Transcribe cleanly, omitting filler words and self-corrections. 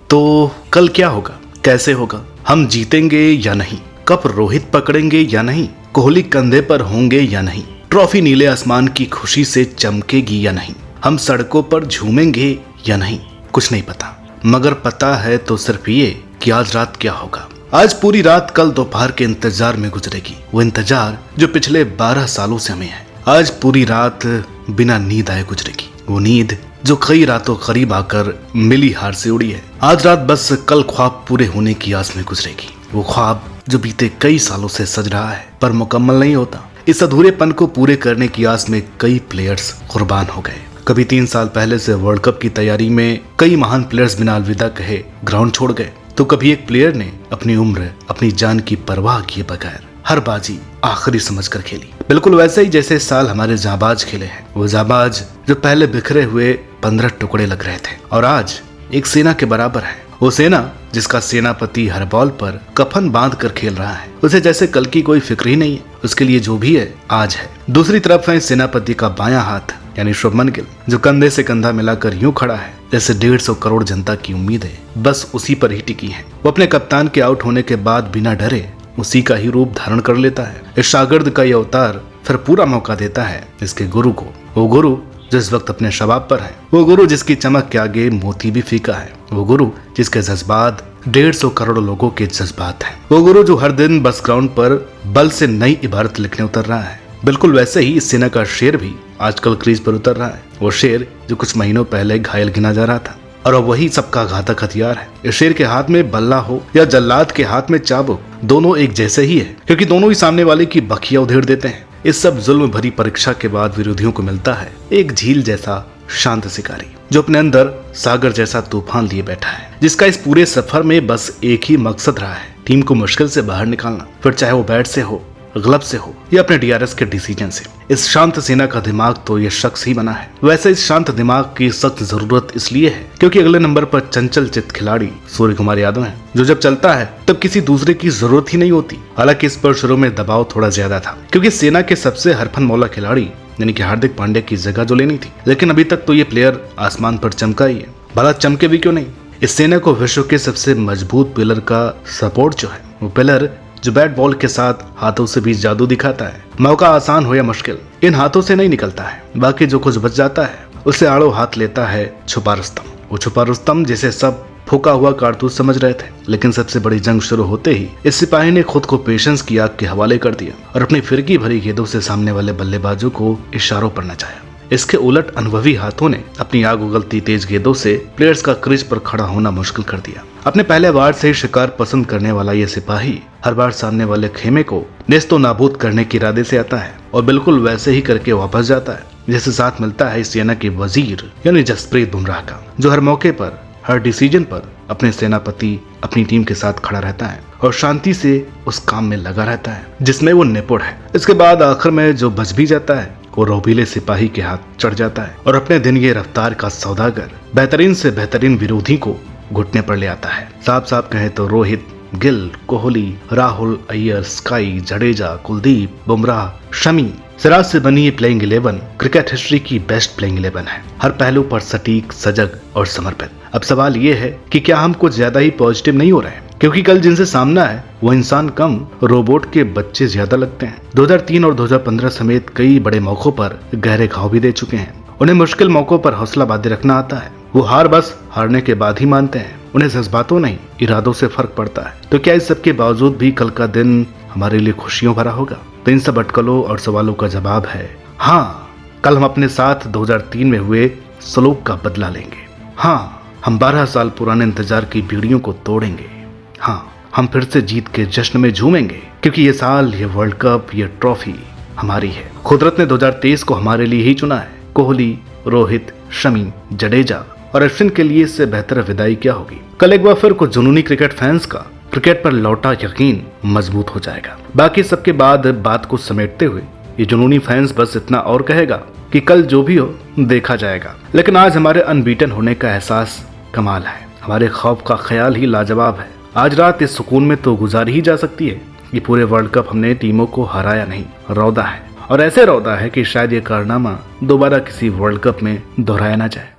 तो कल क्या होगा, कैसे होगा, हम जीतेंगे या नहीं, कप रोहित पकड़ेंगे या नहीं, कोहली कंधे पर होंगे या नहीं, ट्रॉफी नीले आसमान की खुशी से चमकेगी या नहीं, हम सड़कों पर झूमेंगे या नहीं, कुछ नहीं पता। मगर पता है तो सिर्फ ये कि आज रात क्या होगा। आज पूरी रात कल दोपहर के इंतजार में गुजरेगी, वो इंतजार जो पिछले 12 सालों से हमें है। आज पूरी रात बिना नींद आए गुजरेगी, वो नींद जो कई रातों करीब आकर मिली हार से उड़ी है। आज रात बस कल ख्वाब पूरे होने की आस में गुजरेगी, वो ख्वाब जो बीते कई सालों से सज रहा है पर मुकम्मल नहीं होता। इस अधूरेपन को पूरे करने की आस में कई प्लेयर्स कुर्बान हो गए। कभी 3 साल पहले से वर्ल्ड कप की तैयारी में कई महान प्लेयर्स बिना अलविदा कहे ग्राउंड छोड़ गए, तो कभी एक प्लेयर ने अपनी उम्र अपनी जान की परवाह किए बगैर हर बाजी आखिरी समझकर खेली। बिल्कुल वैसे ही जैसे इस साल हमारे जाबाज खेले हैं, वो जाबाज जो पहले बिखरे हुए 15 टुकड़े लग रहे थे और आज एक सेना के बराबर है। वो सेना जिसका सेनापति हर बॉल पर कफन बांध कर खेल रहा है, उसे जैसे कल की कोई फिक्र ही नहीं है, उसके लिए जो भी है आज है। दूसरी तरफ है सेनापति का बायां हाथ यानी शुभमन गिल, जो कंधे से कंधा मिलाकर यूं खड़ा है जैसे 150 करोड़ जनता की उम्मीदें बस उसी पर ही टिकी है। वो अपने कप्तान के आउट होने के बाद बिना डरे उसी का ही रूप धारण कर लेता है। इस शागिर्द का यह अवतार फिर पूरा मौका देता है इसके गुरु को, वो गुरु जिस वक्त अपने शबाब पर है, वो गुरु जिसकी चमक के आगे मोती भी फीका है, वो गुरु जिसके जज्बात 150 करोड़ लोगों के जज्बात हैं, वो गुरु जो हर दिन बस ग्राउंड पर बल से नई इबारत लिखने उतर रहा है। बिल्कुल वैसे ही इस सेना का शेर भी आजकल क्रीज पर उतर रहा है, वो शेर जो कुछ महीनों पहले घायल गिना जा रहा था और अब वही सबका घातक हथियार है। इस शेर के हाथ में बल्ला हो या जल्लाद के हाथ में चाबुक, दोनों एक जैसे ही है, क्योंकि दोनों ही सामने वाले की बखिया उधेड़ देते हैं। इस सब जुल्म भरी परीक्षा के बाद विरोधियों को मिलता है एक झील जैसा शांत शिकारी, जो अपने अंदर सागर जैसा तूफान लिए बैठा है, जिसका इस पूरे सफर में बस एक ही मकसद रहा है, टीम को मुश्किल से बाहर निकालना, फिर चाहे वो बैट से हो, ग्लब से हो या अपने डीआरएस के डिसीजन से। इस शांत सेना का दिमाग तो ये शख्स ही बना है। वैसे इस शांत दिमाग की सख्त जरूरत इसलिए है क्योंकि अगले नंबर पर चंचल चित्त खिलाड़ी सूर्य कुमार यादव हैं, जो जब चलता है तब किसी दूसरे की जरूरत ही नहीं होती। हालांकि इस पर शुरू में दबाव थोड़ा ज्यादा था क्योंकि सेना के सबसे हरफन मौला खिलाड़ी यानी कि हार्दिक पांड्या की जगह जो लेनी थी, लेकिन अभी तक तो ये प्लेयर आसमान पर चमका ही है। भला चमके भी क्यों नहीं। इस सेना को विश्व के सबसे मजबूत पिलर का सपोर्ट जो है, वो पिलर जो बैट बॉल के साथ हाथों से भी जादू दिखाता है। मौका आसान हो या मुश्किल, इन हाथों से नहीं निकलता है। बाकी जो कुछ बच जाता है उसे आड़ो हाथ लेता है छुपा रुस्तम। वो छुपा रुस्तम जिसे सब फूका हुआ कारतूस समझ रहे थे, लेकिन सबसे बड़ी जंग शुरू होते ही इस सिपाही ने खुद को पेशेंस की आग के हवाले कर दिया और अपनी फिरकी भरी गेंदों से सामने वाले बल्लेबाजों को इशारों पर नचाया। इसके उलट अनुभवी हाथों ने अपनी आग उगलती तेज गेंदों से प्लेयर्स का क्रीज पर खड़ा होना मुश्किल कर दिया। अपने पहले वार से ही शिकार पसंद करने वाला ये सिपाही हर बार सामने वाले खेमे को नेस्तो नाबूद करने के इरादे से आता है और बिल्कुल वैसे ही करके वापस जाता है जैसे साथ मिलता है इस सेना के वजीर यानी जसप्रीत बुमराह का, जो हर मौके पर हर डिसीजन पर अपने सेनापति अपनी टीम के साथ खड़ा रहता है और शांति से उस काम में लगा रहता है जिसमें वो निपुण है। इसके बाद आखिर में जो बच भी जाता है वो रोबीले सिपाही के हाथ चढ़ जाता है और अपने दिन ये रफ्तार का सौदागर बेहतरीन से बेहतरीन विरोधी को घुटने पर ले आता है। साफ साफ कहे तो रोहित, गिल, कोहली, राहुल, अय्यर, स्काई, जडेजा, कुलदीप, बुमराह, शमी, सिराज से बनी ये प्लेइंग 11 क्रिकेट हिस्ट्री की बेस्ट प्लेइंग 11 है, हर पहलू पर सटीक, सजग और समर्पित। अब सवाल ये है कि क्या हम कुछ ज्यादा ही पॉजिटिव नहीं हो रहे हैं, क्योंकि कल जिनसे सामना है वो इंसान कम रोबोट के बच्चे ज्यादा लगते हैं। 2003 और 2015 समेत कई बड़े मौकों पर गहरे घाव भी दे चुके हैं। उन्हें मुश्किल मौकों पर हौसला बांधे रखना आता है। वो हार बस हारने के बाद ही मानते हैं। उन्हें जज्बातों नहीं इरादों से फर्क पड़ता है। तो क्या इस सब के बावजूद भी कल का दिन हमारे लिए खुशियों भरा होगा? तो इन सब अटकलों और सवालों का जवाब है हाँ। कल हम अपने साथ 2003 में हुए सलूक का बदला लेंगे। हाँ, हम 12 साल पुराने इंतजार की बीड़ियों को तोड़ेंगे। हाँ, हम फिर से जीत के जश्न में झूमेंगे, क्योंकि ये साल, ये वर्ल्ड कप, ये ट्रॉफी हमारी है। कुदरत ने 2023 को हमारे लिए ही चुना है। कोहली, रोहित, शमी, जडेजा और अश्विन के लिए इससे बेहतर विदाई क्या होगी? कल एक बार फिर कुछ जुनूनी क्रिकेट फैंस का क्रिकेट पर लौटा यकीन मजबूत हो जाएगा। बाकी सबके बाद बात को समेटते हुए ये जुनूनी फैंस बस इतना और कहेगा कि कल जो भी हो देखा जाएगा, लेकिन आज हमारे अनबीटन होने का एहसास कमाल है। हमारे खौफ का ख्याल ही लाजवाब है। आज रात इस सुकून में तो गुजारी ही जा सकती है कि पूरे वर्ल्ड कप हमने टीमों को हराया नहीं, रौदा है, और ऐसे रौदा है कि शायद ये कारनामा दोबारा किसी वर्ल्ड कप में दोहराया ना जाए।